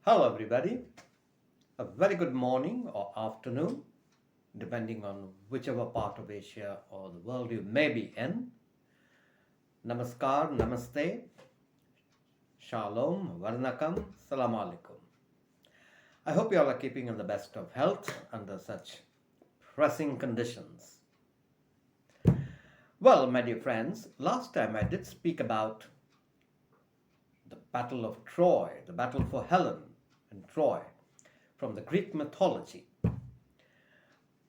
Hello, everybody. A very good morning or afternoon, depending on whichever part of Asia or the world you may be in. Namaskar, namaste, shalom, varnakam, salam alaikum. I hope you all are keeping in the best of health under such pressing conditions. Well, my dear friends, last time I did speak about the Battle of Troy, the battle for Helen in Troy, from the Greek mythology.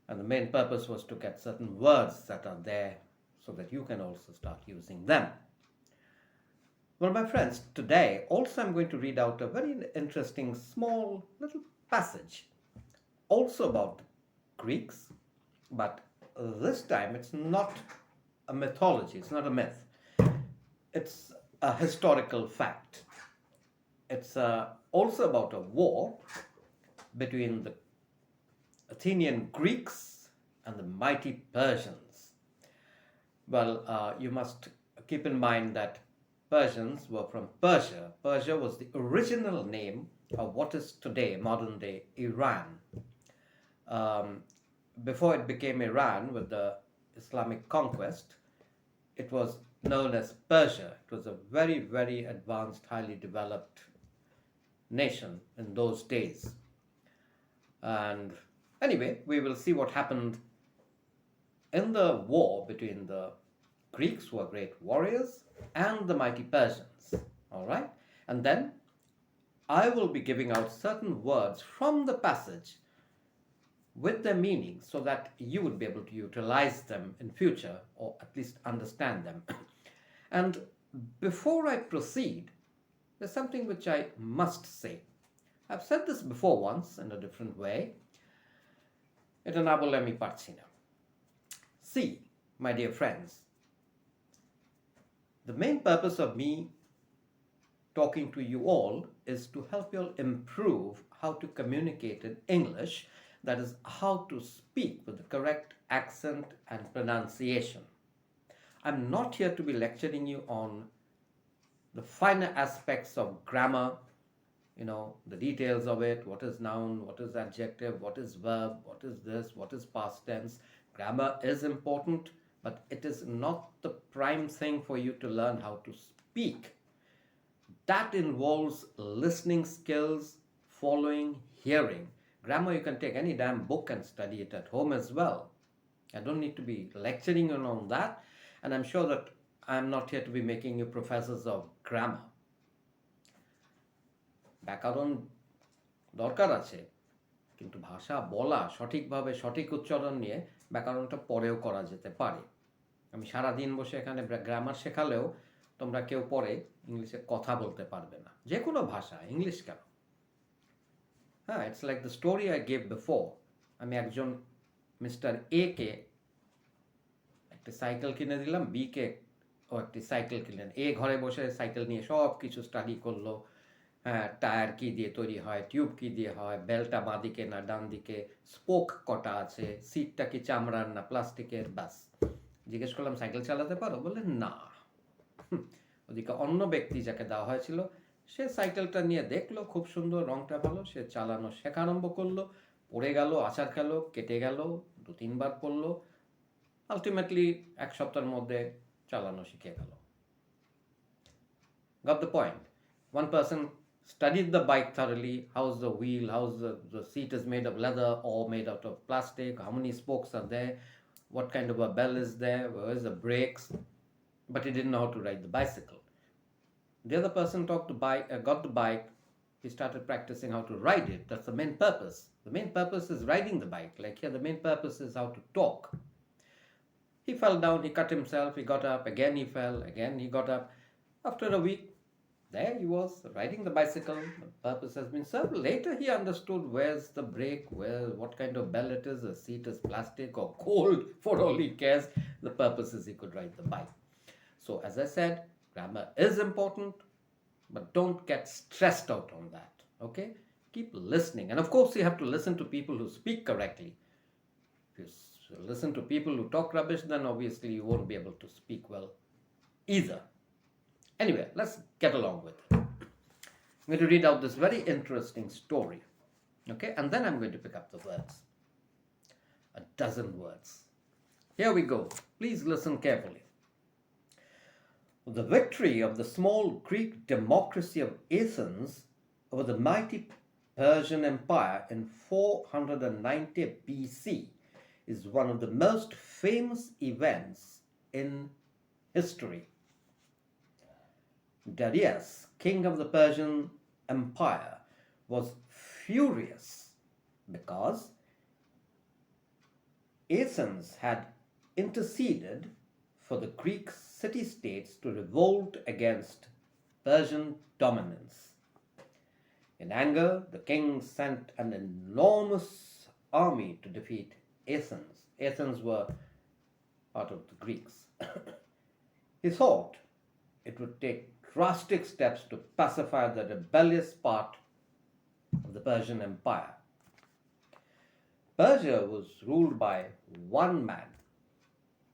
And the main purpose was to get certain words that are there so that you can also start using them. Well, my friends, today also I'm going to read out a very interesting small little passage, also about Greeks, but this time it's not a mythology, it's not a myth, it's a historical fact. It's also about a war between the Athenian Greeks and the mighty Persians. Well, you must keep in mind that Persians were from Persia. Persia was the original name of what is today modern day Iran. Um, Before it became Iran with the Islamic conquest, it was known as Persia. It was a very, very advanced, highly developed nation in those days. And anyway, we will see what happened in the war between the Greeks, who are great warriors, and the mighty Persians. All right? And then I will be giving out certain words from the passage with their meaning so that you would be able to utilize them in future or at least understand them. And before I proceed, there's something which I must say. I've said this before once in a different way. এটা না বলে আমি পারছি না. See, my dear friends, the main purpose of me talking to you all is to help you all improve how to communicate in English, that is, how to speak with the correct accent and pronunciation. I'm not here to be lecturing you on the finer aspects of grammar, the details of it, what is noun, what is adjective, what is verb, what is this, what is past tense. Grammar is important, but it is not the prime thing for you to learn how to speak. That involves listening skills, following, hearing. Grammar, you can take any damn book and study it at home as well. I don't need to be lecturing you on that, and I'm sure that I'm not here to be making you professors of grammar. ব্যাকরণ দরকার আছে, কিন্তু ভাষা বলা সঠিকভাবে সঠিক উচ্চারণ নিয়ে ব্যাকরণটা পরেও করা যেতে পারে। আমি সারাদিন বসে এখানে গ্রামার শেখালেও তোমরা কেউ পরে ইংলিশে কথা বলতে পারবে না, যে কোনো ভাষা, ইংলিশ কেন। হ্যাঁ, it's like the story I gave before. আমি একজন মিস্টার এ কে একটা সাইকেল কিনে দিলাম, বি কে ও একটি সাইকেল কিনলেন। এ ঘরে বসে সাইকেল নিয়ে সব কিছু স্টাডি করলো। হ্যাঁ, টায়ার কী দিয়ে তৈরি হয়, টিউব কী দিয়ে হয়, বেলটা বাঁ দিকে না ডান দিকে, স্পোক কটা আছে, সিটটা কি চামড়ার না প্লাস্টিকের, ব্যাস। জিজ্ঞেস করলাম সাইকেল চালাতে পারো? বললেন না। ওদিকে অন্য ব্যক্তি যাকে দেওয়া হয়েছিল সে সাইকেলটা নিয়ে দেখলো খুব সুন্দর, রংটা ভালো, সে চালানো শেখা আরম্ভ করলো, পড়ে গেল, আছাড় খেলো, কেটে গেল, 2-3 বার পড়লো, আলটিমেটলি 1 সপ্তাহের মধ্যে চালানো শিখে গেল। Got the point? One person studied the bike thoroughly, how's the wheel, how's the seat is made of leather or made out of plastic, how many spokes are there, what kind of a bell is there, where is the brakes, but he didn't know how to ride the bicycle. The other person got the bike, he started practicing how to ride it. That's the main purpose. The main purpose is riding the bike. Like here, the main purpose is how to talk. He fell down, he cut himself, he got up, again he fell, again he got up. After a week, there he was riding the bicycle. The purpose has been served. Later he understood where's the brake, what kind of bell it is, the seat is plastic or cold, for all he cares. The purpose is he could ride the bike. So as I said, grammar is important, but don't get stressed out on that, okay? Keep listening. And of course you have to listen to people who speak correctly. If you listen to people who talk rubbish, then obviously you won't be able to speak well either. Anyway, let's get along with it. I'm going to read out this very interesting story. Okay, and then I'm going to pick up the words. A dozen words. Here we go. Please listen carefully. The victory of the small Greek democracy of Athens over the mighty Persian Empire in 490 BC is one of the most famous events in history. Darius, king of the Persian Empire, was furious because Athens had interceded for the Greek city-states to revolt against Persian dominance. In anger, the king sent an enormous army to defeat Athens. Athens were part of the Greeks. He thought it would take drastic steps to pacify the rebellious part of the Persian Empire. Persia was ruled by one man.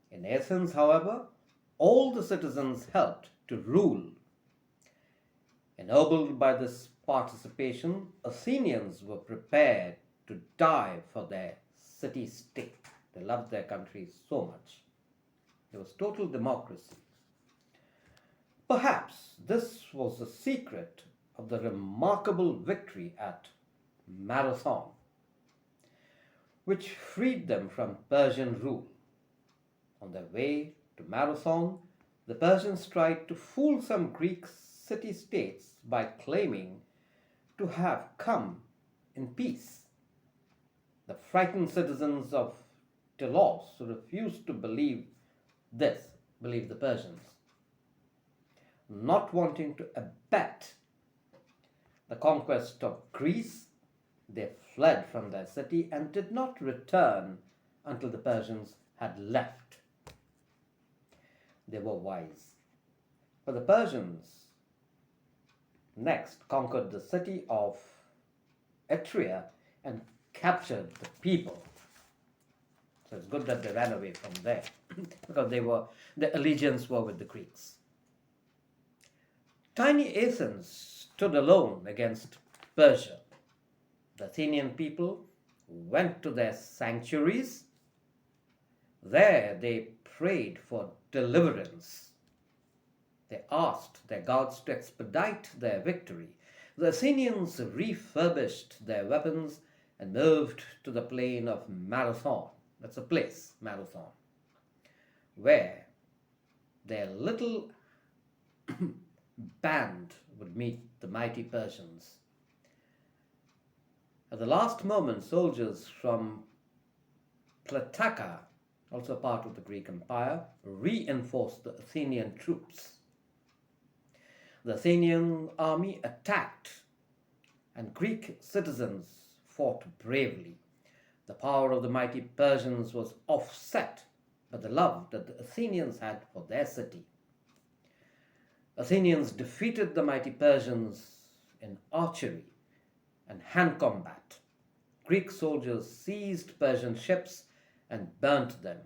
In Athens, however, all the citizens helped to rule. Ennobled by this participation, Athenians were prepared to die for their city-state. They loved their country so much. There was total democracy. Perhaps this was the secret of the remarkable victory at Marathon, which freed them from Persian rule. On their way to Marathon, the Persians tried to fool some Greek city-states by claiming to have come in peace. The frightened citizens of Telos refused to believe the Persians. Not wanting to abet the conquest of Greece, they fled from their city and did not return until the Persians had left. They were wise. For the Persians next conquered the city of Etria and captured the people. So it's good that they ran away from there because their allegiance were with the Greeks. Tiny Athens stood alone against Persia. The Athenian people went to their sanctuaries. There they prayed for deliverance. They asked their gods to expedite their victory. The Athenians refurbished their weapons and moved to the plain of Marathon. That's a place, Marathon, where their little band would meet the mighty Persians. At the last moment, soldiers from Plataca, also part of the Greek Empire, reinforced the Athenian troops. The Athenian army attacked, and Greek citizens fought bravely. The power of the mighty Persians was offset by the love that the Athenians had for their city. Athenians defeated the mighty Persians in archery and hand combat. Greek soldiers seized Persian ships and burnt them,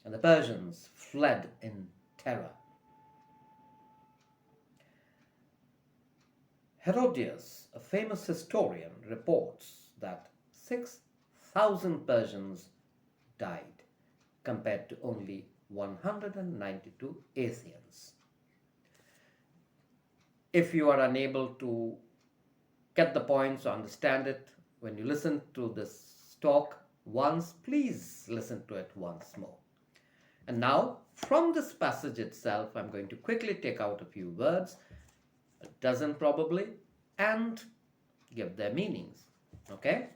and the Persians fled in terror. Herodotus, a famous historian, reports that 6,000 Persians died compared to only 192 Athenians. If you are unable to get the points or understand it, when you listen to this talk once, please listen to it once more. And now, from this passage itself, I'm going to quickly take out a few words, a dozen probably, and give their meanings. Okay?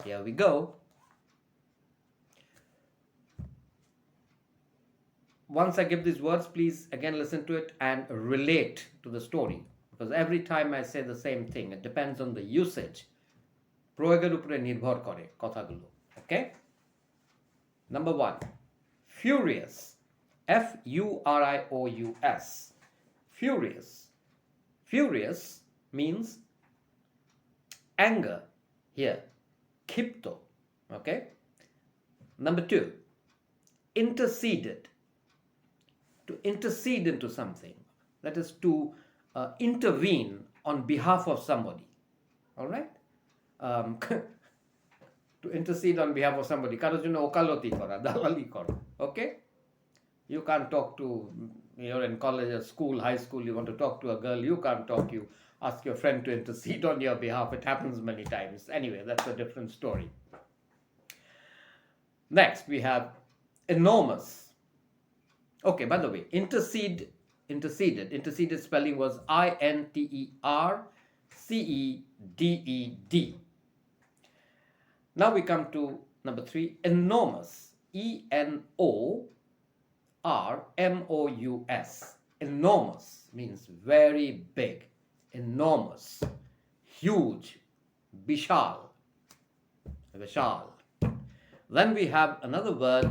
Here we go. Once I give these words, please again listen to it and relate to the story. Because every time I say the same thing, it depends on the usage. প্রয়োগের উপরে নির্ভর করে কথাগুলো. Okay? Number 1. Furious. F-U-R-I-O-U-S. Furious. Furious means anger here. Kipto. Okay? Number 2. Interceded. To intercede into something. That is to intervene on behalf of somebody. All right? To intercede on behalf of somebody. কারোর জন্য ওকালতি করা, দালালি করা. Okay? You can't talk to, you're in college or school, high school, you want to talk to a girl, you can't talk, you ask your friend to intercede on your behalf. It happens many times. Anyway, that's a different story. Next, we have enormous. Okay, by the way, interceded spelling was INTERCEDED. Now we come to number 3, enormous. ENORMOUS. Enormous means very big, enormous, huge, bishal. Then we have another word,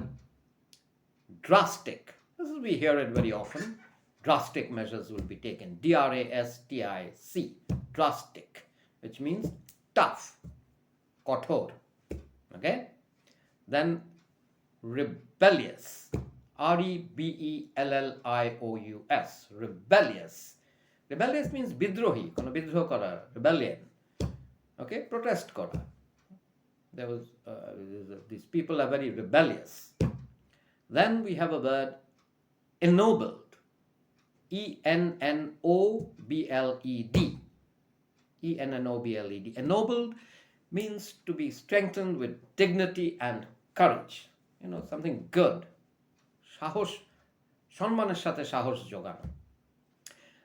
drastic. This is, we hear it very often. Drastic measures will be taken. DRASTIC. Drastic, which means tough, kothor. Okay? Then rebellious. REBELLIOUS. Rebellious. Rebellious means bidrohi, kono bidroh kora, rebellion. Okay? Protest kora. There was these people are very rebellious. Then we have a word, ennobled. ENNOBLED. ENNOBLED. Ennobled means to be strengthened with dignity and courage. You know, something good. সাহস, সম্মানের সাথে সাহস যোগানো.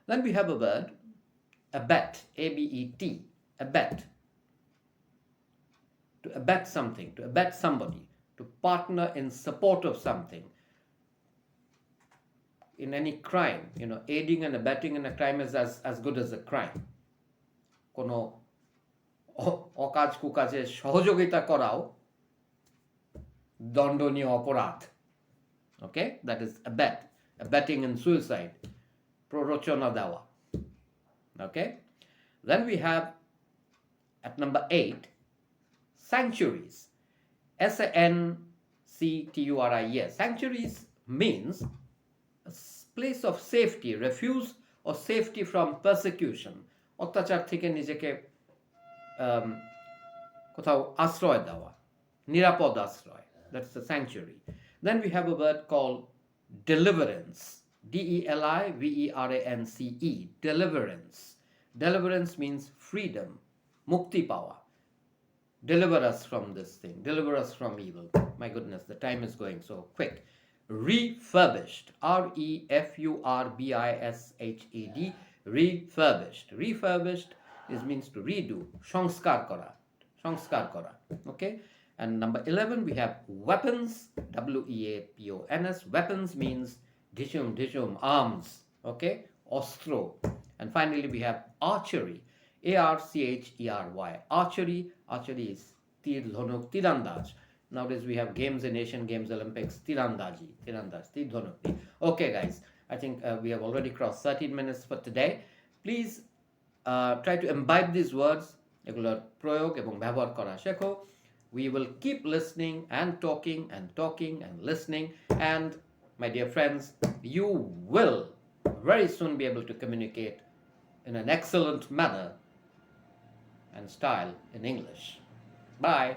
Then we have a word, abet. ABET. Abet. To abet something, to abet somebody, to partner in support of something. In any crime, you know, aiding and abetting in a crime is as good as a crime. কোনো অকাজ কুকাজে সহযোগিতা করাও দণ্ডনীয় অপরাধ. Okay, that is abet. Abetting in suicide. Prorochona dawa. Okay, then we have at number 8, sanctuaries. SANCTURIES. Sanctuaries means a place of safety, refuge or safety from persecution. অত্যাচার থেকে নিজেকে কোথাও আশ্রয় দেওয়া, নিরাপদ আশ্রয়. That's the sanctuary. Then we have a word called deliverance. DELIVERANCE. Deliverance. Deliverance means freedom. Mukti pawa. Deliver us from this thing. Deliver us from evil. My goodness, the time is going so quick. Refurbished. REFURBISHED. Refurbished. Refurbished means to redo. Shanskar kora. Shanskar kora. Okay? And number 11, we have weapons. WEAPONS. Weapons means dishum, arms. Okay? Ostro. And finally, we have archery. ARCHERY. Archery is tir dhanuk, tirandaz. Nowadays we have games in Asian Games, Olympics, tirandaz, tir dhanuk. Okay, guys, I think we have already crossed 13 minutes for today. Please try to imbibe these words. এগুলোর প্রয়োগ এবং ব্যবহার করা শেখো. We will keep listening and talking and listening. And my dear friends, you will very soon be able to communicate in an excellent manner and style in English. Bye.